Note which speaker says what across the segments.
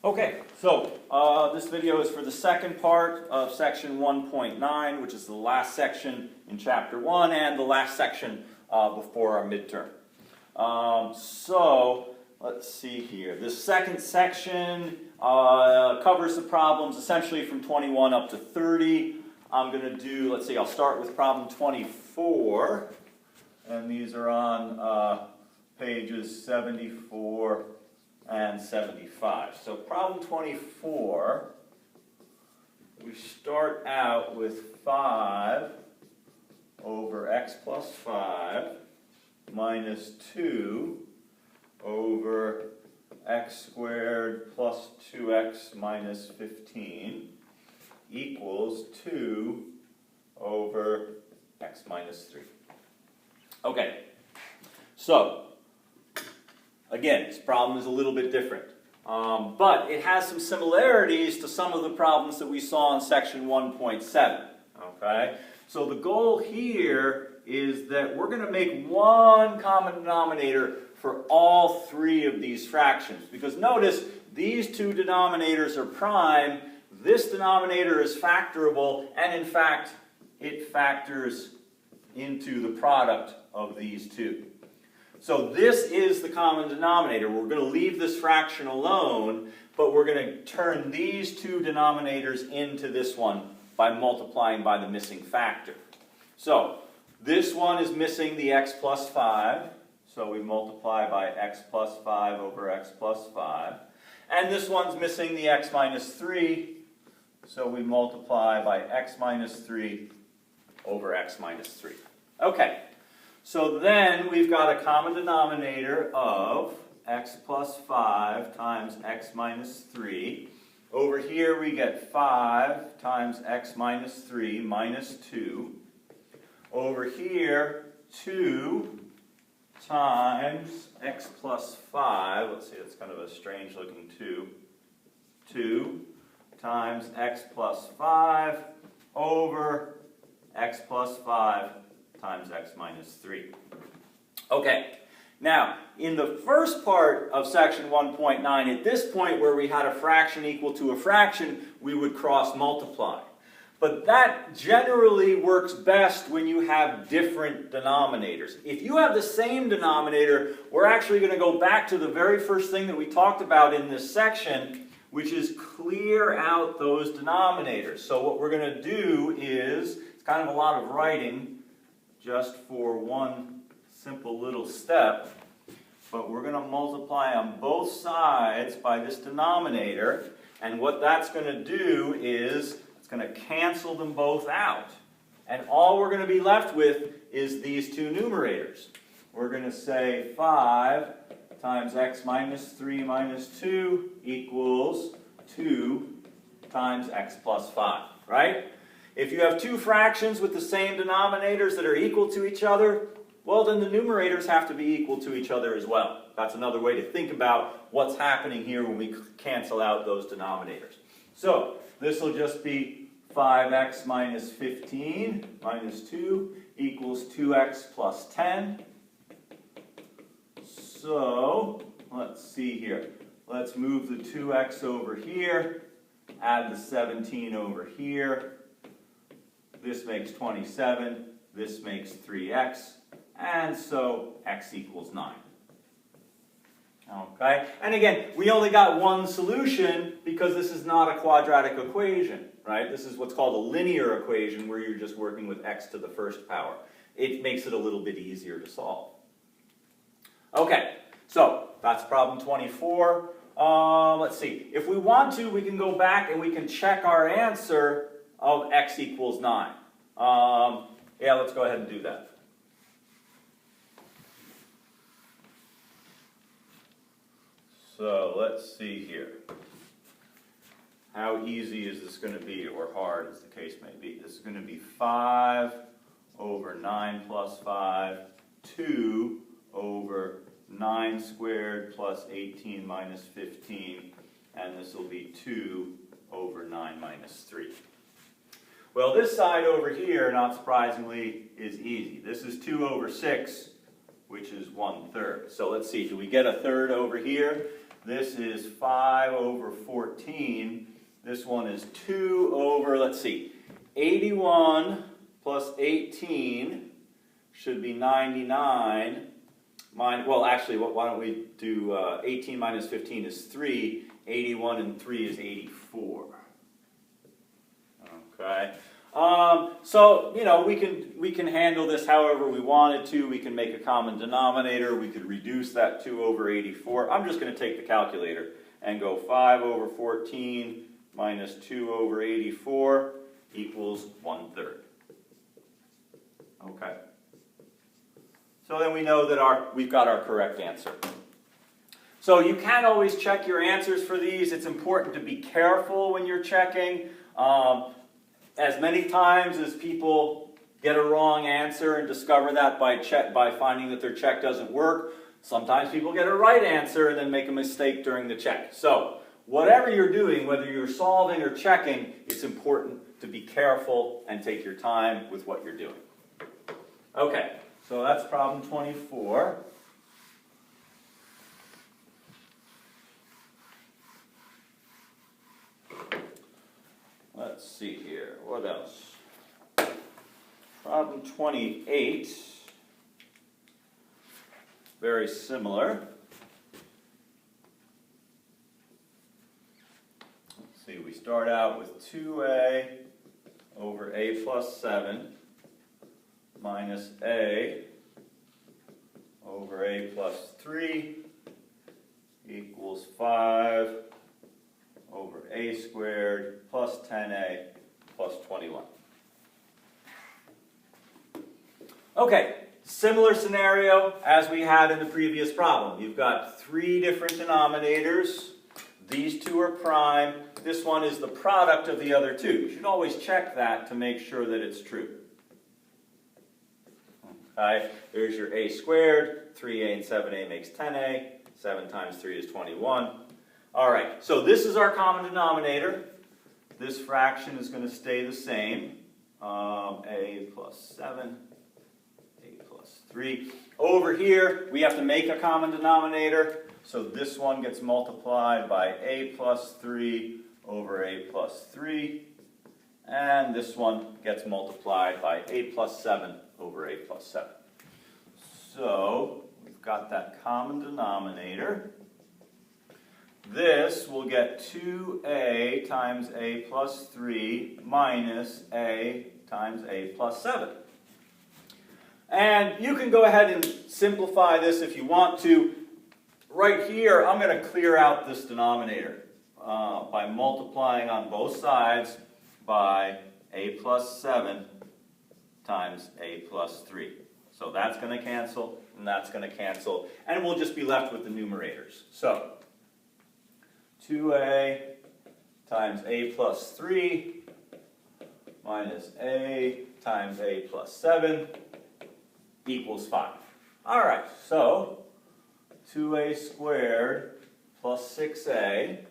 Speaker 1: Okay, so this video is for the second part of section 1.9, which is the last section in chapter 1 and the last section before our midterm. So let's see here. This second section covers the problems essentially from 21 up to 30. I'm going to do, let's see, I'll start with problem 24, and these are on pages 74 and 75. So problem 24, we start out with 5 over x plus 5 minus 2 over x squared plus 2x minus 15 equals 2 over x minus 3. Okay, so again, this problem is a little bit different, but it has some similarities to some of the problems that we saw in section 1.7. Okay, so the goal here is that we're going to make one common denominator for all three of these fractions, because notice these two denominators are prime, this denominator is factorable, and in fact it factors into the product of these two. So this is the common denominator. We're going to leave this fraction alone, but we're going to turn these two denominators into this one by multiplying by the missing factor. So this one is missing the x plus 5, so we multiply by x plus 5 over x plus 5. And this one's missing the x minus 3, so we multiply by x minus 3 over x minus 3. Okay. So then we've got a common denominator of x plus 5 times x minus 3. Over here we get 5 times x minus 3 minus 2. Over here, 2 times x plus 5. Let's see, that's kind of a strange looking 2. 2 times x plus 5 over x plus 5 times x minus 3. Okay, now in the first part of section 1.9, at this point where we had a fraction equal to a fraction, we would cross multiply. But that generally works best when you have different denominators. If you have the same denominator, we're actually going to go back to the very first thing that we talked about in this section, which is clear out those denominators. So what we're going to do is, it's kind of a lot of writing, just for one simple little step, but we're going to multiply on both sides by this denominator, and what that's going to do is it's going to cancel them both out, and all we're going to be left with is these two numerators. We're going to say 5 times x minus 3 minus 2 equals 2 times x plus 5, right? If you have two fractions with the same denominators that are equal to each other, well, then the numerators have to be equal to each other as well. That's another way to think about what's happening here when we cancel out those denominators. So this will just be 5x minus 15 minus 2 equals 2x plus 10. So let's see here. Let's move the 2x over here, add the 17 over here. This makes 27, this makes 3x, and so x equals 9. Okay, and again, we only got one solution because this is not a quadratic equation, right? This is what's called a linear equation where you're just working with x to the first power. It makes it a little bit easier to solve. Okay, so that's problem 24. Let's see, if we want to, we can go back and we can check our answer of x equals 9. Yeah, let's go ahead and do that. So let's see here. How easy is this going to be, or hard as the case may be? This is going to be 5 over 9 plus 5, 2 over 9 squared plus 18 minus 15, and this will be 2 over 9 minus 3. Well, this side over here, not surprisingly, is easy. This is 2 over 6, which is 1/3. So let's see, do we get a third over here? This is 5 over 14. This one is 2 over, let's see, 81 plus 18 should be 99. Well, actually, why don't we do 18 minus 15 is 3. 81 and 3 is 84. Okay. So, you know, we can handle this however we wanted to. We can make a common denominator. We could reduce that 2 over 84. I'm just going to take the calculator and go 5 over 14 minus 2 over 84 equals 1/3. Okay. So then we know that we've got our correct answer. So you can't always check your answers for these. It's important to be careful when you're checking. As many times as people get a wrong answer and discover that by finding that their check doesn't work, sometimes people get a right answer and then make a mistake during the check. So whatever you're doing, whether you're solving or checking, it's important to be careful and take your time with what you're doing. Okay, so that's problem 24. Let's see here, what else? Problem 28, very similar. Let's see, we start out with 2a over a plus 7 minus a over a plus 3 equals 5 over a squared plus 10a plus 21. Okay, similar scenario as we had in the previous problem. You've got 3 different denominators. These 2 are prime. This one is the product of the other 2. You should always check that to make sure that it's true. Okay, there's your a squared. 3a and 7a makes 10a. 7 times 3 is 21. All right, so this is our common denominator. This fraction is going to stay the same. A plus 7, a plus 3. Over here, we have to make a common denominator. So this one gets multiplied by a plus 3 over a plus 3. And this one gets multiplied by a plus 7 over a plus 7. So we've got that common denominator. This will get 2a times a plus 3 minus a times a plus 7. And you can go ahead and simplify this if you want to. Right here, I'm going to clear out this denominator by multiplying on both sides by a plus 7 times a plus 3. So that's going to cancel, and that's going to cancel, and we'll just be left with the numerators. So 2a times a plus 3 minus a times a plus 7 equals 5. All right, so 2a squared plus 6a,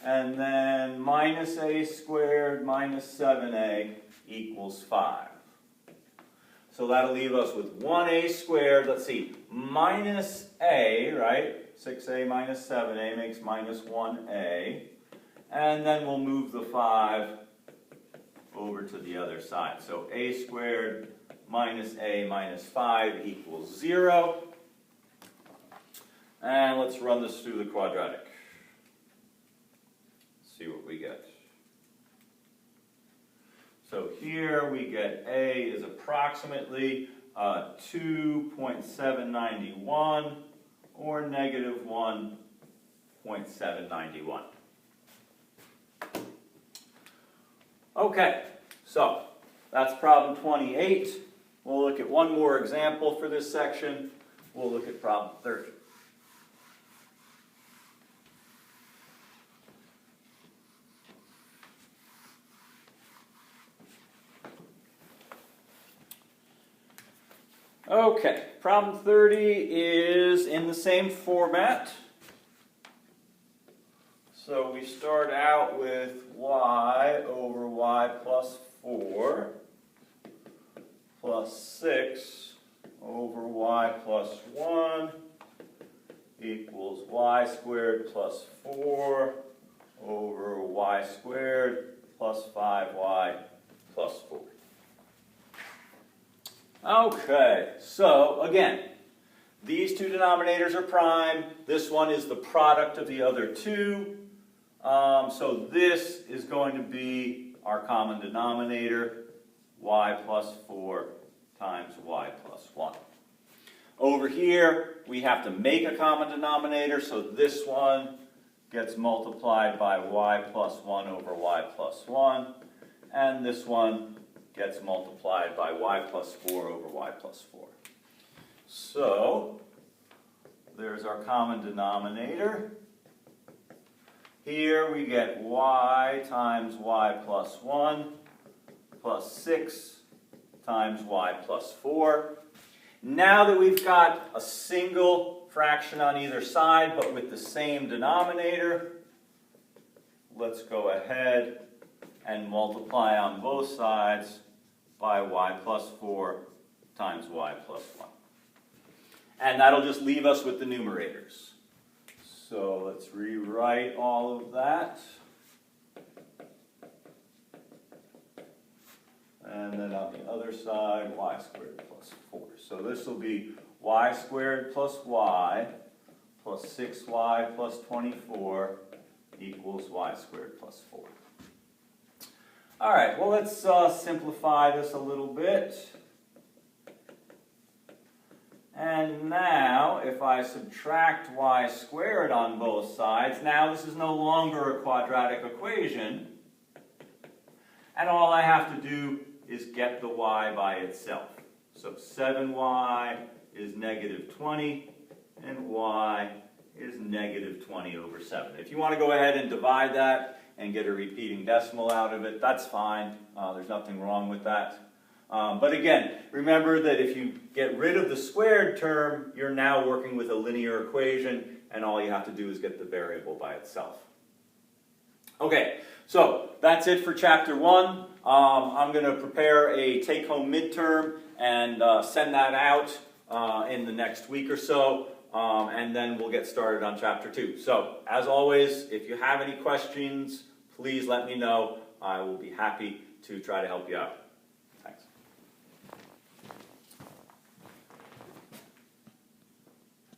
Speaker 1: and then minus a squared minus 7a equals 5. So that'll leave us with 1a squared, let's see, minus a, right? 6a minus 7a makes minus 1a. And then we'll move the 5 over to the other side. So a squared minus a minus 5 equals 0. And let's run this through the quadratic. See what we get. So here we get a is approximately 2.791 or negative 1.791. Okay, so that's problem 28. We'll look at one more example for this section. We'll look at problem 30. Okay, problem 30 is in the same format. So we start out with y over y plus 4 plus 6 over y plus 1 equals y squared plus 4 over y squared plus 5y plus 4. Okay, so again, these two denominators are prime. This one is the product of the other two. So this is going to be our common denominator, y plus 4 times y plus 1. Over here, we have to make a common denominator, so this one gets multiplied by y plus 1 over y plus 1, and this one gets multiplied by y plus 4 over y plus 4. So, there's our common denominator. Here we get y times y plus 1 plus 6 times y plus 4. Now that we've got a single fraction on either side, but with the same denominator, let's go ahead and multiply on both sides by y plus 4 times y plus 1. And that'll just leave us with the numerators. So let's rewrite all of that. And then on the other side, y squared plus 4. So this will be y squared plus y plus 6y plus 24 equals y squared plus 4. All right, well, let's simplify this a little bit. And now, if I subtract y squared on both sides, now this is no longer a quadratic equation. And all I have to do is get the y by itself. So 7y is negative 20, and y is negative 20 over 7. If you want to go ahead and divide that and get a repeating decimal out of it, that's fine. There's nothing wrong with that. But again, remember that if you get rid of the squared term, you're now working with a linear equation, and all you have to do is get the variable by itself. Okay, so that's it for Chapter 1. I'm going to prepare a take-home midterm and send that out in the next week or so, and then we'll get started on Chapter 2. So, as always, if you have any questions, please let me know. I will be happy to try to help you out.